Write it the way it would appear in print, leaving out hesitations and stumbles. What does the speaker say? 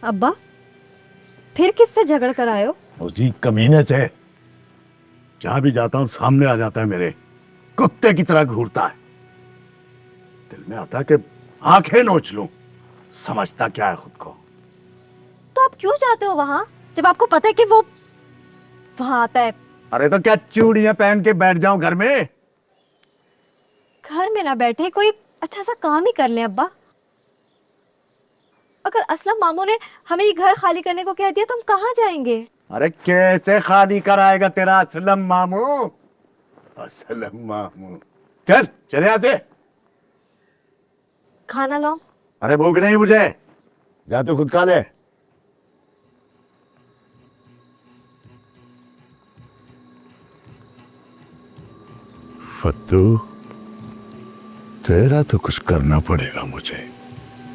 अब्बा फिर किससे झगड़ कर आए हो? उसी कमीने से। जहां भी जाता हूँ सामने आ जाता है, मेरे कुत्ते की तरह घूरता है। दिल में आता है कि आंखें नोच लूं। समझता क्या है खुद को? तो आप क्यों जाते हो वहां जब आपको पता है कि वो वहां आता है? अरे तो क्या चूड़ियां पहन के बैठ जाऊं घर में? घर में ना बैठे कोई अच्छा सा काम ही कर ले अब्बा। अगर असलम मामू ने हमें ये घर खाली करने को कह दिया तो हम कहाँ जाएंगे? अरे कैसे खाली कराएगा तेरा असलम मामू? असलम मामू, चल चले यहां से। खाना लाओ। अरे भूख नहीं मुझे, जा तो खुद खा ले। फत्तू, तेरा तो कुछ करना पड़ेगा मुझे।